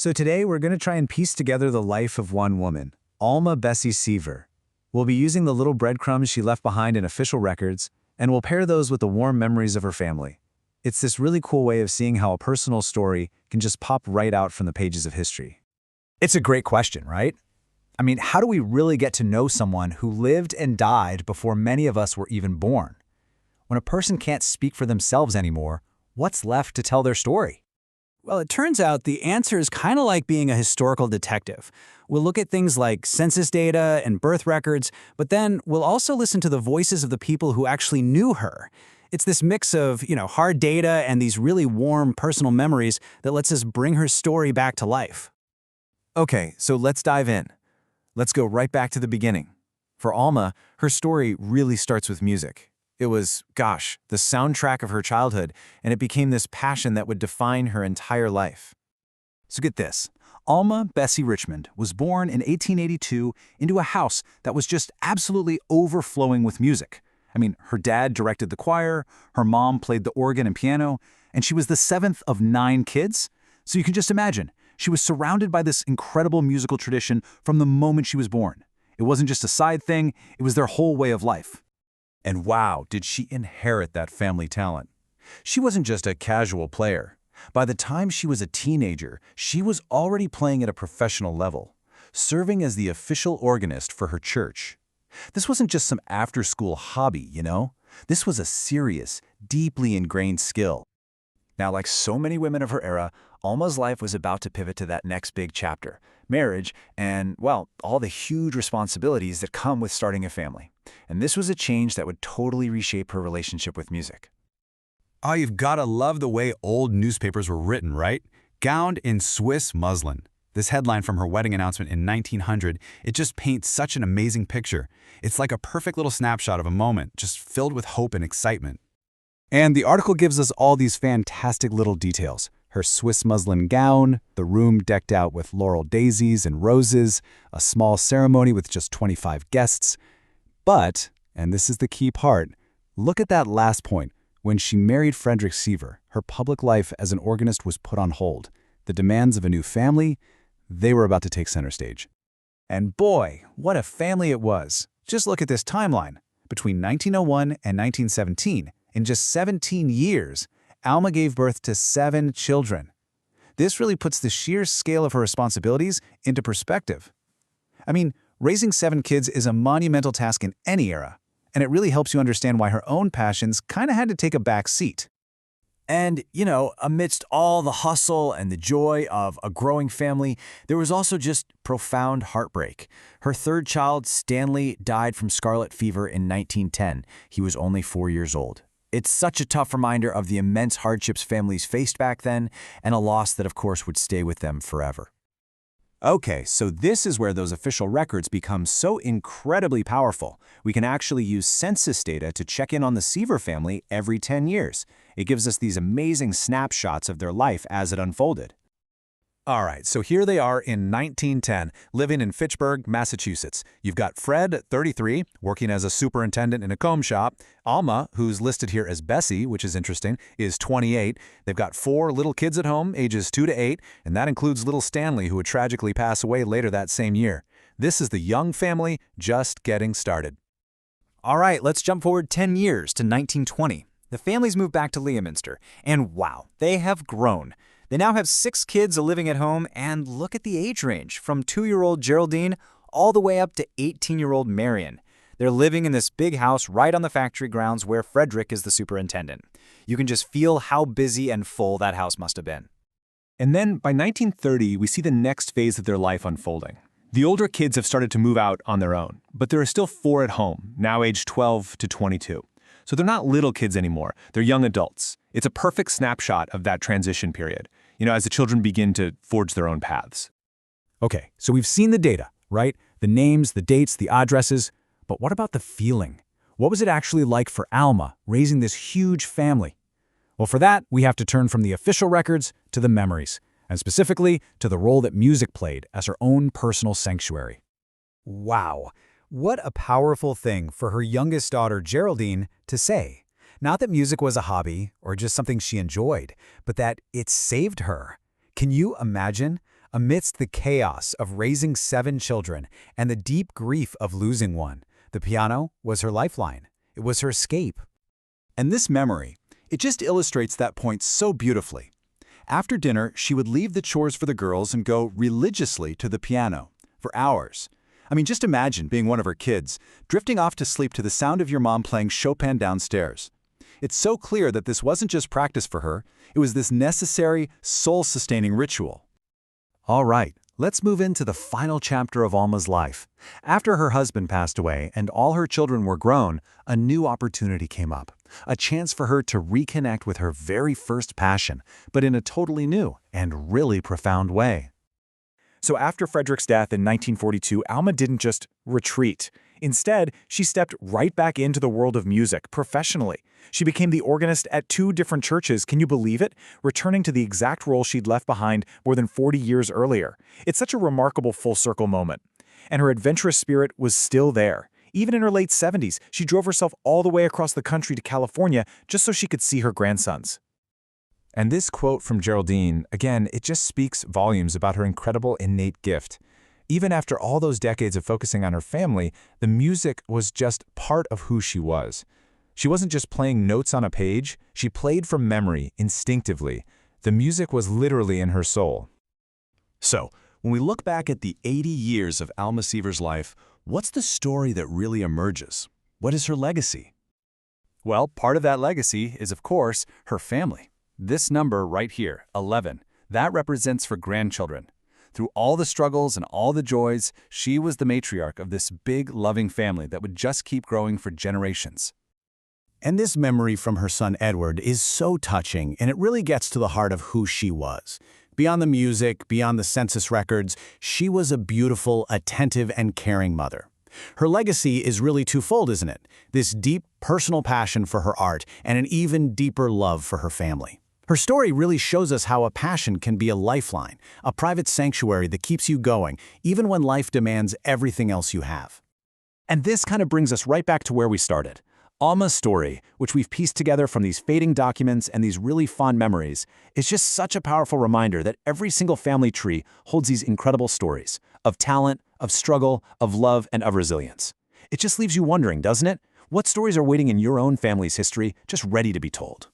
So today we're going to try and piece together the life of one woman, Alma Bessie Seaver. We'll be using the little breadcrumbs she left behind in official records, and we'll pair those with the warm memories of her family. It's this really cool way of seeing how a personal story can just pop right out from the pages of history. It's a great question, right? I mean, how do we really get to know someone who lived and died before many of us were even born? When a person can't speak for themselves anymore, what's left to tell their story? Well, it turns out the answer is kind of like being a historical detective. We'll look at things like census data and birth records, but then we'll also listen to the voices of the people who actually knew her. It's this mix of, hard data and these really warm personal memories that lets us bring her story back to life. Okay, so let's dive in. Let's go right back to the beginning. For Alma, her story really starts with music. It was, the soundtrack of her childhood, and it became this passion that would define her entire life. So get this. Alma Bessie Richmond was born in 1882 into a house that was just absolutely overflowing with music. I mean, her dad directed the choir, her mom played the organ and piano, and she was the seventh of 9 kids. So you can just imagine, she was surrounded by this incredible musical tradition from the moment she was born. It wasn't just a side thing, it was their whole way of life. And wow, did she inherit that family talent. She wasn't just a casual player. By the time she was a teenager, she was already playing at a professional level, serving as the official organist for her church. This wasn't just some after-school hobby, This was a serious, deeply ingrained skill. Now, like so many women of her era, Alma's life was about to pivot to that next big chapter, marriage and, all the huge responsibilities that come with starting a family. And this was a change that would totally reshape her relationship with music. Oh, you've got to love the way old newspapers were written, right? Gowned in Swiss muslin. This headline from her wedding announcement in 1900, it just paints such an amazing picture. It's like a perfect little snapshot of a moment, just filled with hope and excitement. And the article gives us all these fantastic little details. Her Swiss muslin gown, the room decked out with laurel daisies and roses, a small ceremony with just 25 guests. But, and this is the key part, look at that last point. When she married Frederick Seaver, her public life as an organist was put on hold. The demands of a new family, they were about to take center stage. And boy, what a family it was. Just look at this timeline. Between 1901 and 1917, in just 17 years, Alma gave birth to 7 children. This really puts the sheer scale of her responsibilities into perspective. I mean, raising 7 kids is a monumental task in any era, and it really helps you understand why her own passions kind of had to take a back seat. And, amidst all the hustle and the joy of a growing family, there was also just profound heartbreak. Her third child, Stanley, died from scarlet fever in 1910. He was only 4 years old. It's such a tough reminder of the immense hardships families faced back then, and a loss that, of course, would stay with them forever. Okay, so this is where those official records become so incredibly powerful. We can actually use census data to check in on the Seaver family every 10 years. It gives us these amazing snapshots of their life as it unfolded. All right, so here they are in 1910, living in Fitchburg, Massachusetts. You've got Fred, 33, working as a superintendent in a comb shop. Alma, who's listed here as Bessie, which is interesting, is 28. They've got 4 little kids at home, ages 2 to 8, and that includes little Stanley, who would tragically pass away later that same year. This is the young family just getting started. All right, let's jump forward 10 years to 1920. The family's moved back to Leominster, and wow, they have grown. They now have 6 kids living at home, and look at the age range, from 2-year-old Geraldine all the way up to 18-year-old Marion. They're living in this big house right on the factory grounds where Frederick is the superintendent. You can just feel how busy and full that house must have been. And then by 1930, we see the next phase of their life unfolding. The older kids have started to move out on their own, but there are still 4 at home, now aged 12 to 22. So they're not little kids anymore, they're young adults. It's a perfect snapshot of that transition period, as the children begin to forge their own paths. Okay, so we've seen the data, right? The names, the dates, the addresses. But what about the feeling? What was it actually like for Alma, raising this huge family? Well, for that, we have to turn from the official records to the memories, and specifically to the role that music played as her own personal sanctuary. Wow, what a powerful thing for her youngest daughter, Geraldine, to say. Not that music was a hobby or just something she enjoyed, but that it saved her. Can you imagine? Amidst the chaos of raising 7 children and the deep grief of losing one, the piano was her lifeline. It was her escape. And this memory, it just illustrates that point so beautifully. After dinner, she would leave the chores for the girls and go religiously to the piano for hours. I mean, just imagine being one of her kids, drifting off to sleep to the sound of your mom playing Chopin downstairs. It's so clear that this wasn't just practice for her, it was this necessary, soul-sustaining ritual. All right, let's move into the final chapter of Alma's life. After her husband passed away and all her children were grown, a new opportunity came up. A chance for her to reconnect with her very first passion, but in a totally new and really profound way. So after Frederick's death in 1942, Alma didn't just retreat. Instead, she stepped right back into the world of music professionally. She became the organist at 2 different churches, can you believe it? Returning to the exact role she'd left behind more than 40 years earlier. It's such a remarkable full-circle moment. And her adventurous spirit was still there. Even in her late 70s, she drove herself all the way across the country to California just so she could see her grandsons. And this quote from Geraldine, again, it just speaks volumes about her incredible innate gift. Even after all those decades of focusing on her family, the music was just part of who she was. She wasn't just playing notes on a page, she played from memory, instinctively. The music was literally in her soul. So, when we look back at the 80 years of Alma Seaver's life, what's the story that really emerges? What is her legacy? Well, part of that legacy is, of course, her family. This number right here, 11, that represents for grandchildren. Through all the struggles and all the joys, she was the matriarch of this big, loving family that would just keep growing for generations. And this memory from her son Edward is so touching, and it really gets to the heart of who she was. Beyond the music, beyond the census records, she was a beautiful, attentive, and caring mother. Her legacy is really twofold, isn't it? This deep, personal passion for her art and an even deeper love for her family. Her story really shows us how a passion can be a lifeline, a private sanctuary that keeps you going, even when life demands everything else you have. And this kind of brings us right back to where we started. Alma's story, which we've pieced together from these fading documents and these really fond memories, is just such a powerful reminder that every single family tree holds these incredible stories of talent, of struggle, of love, and of resilience. It just leaves you wondering, doesn't it? What stories are waiting in your own family's history, just ready to be told?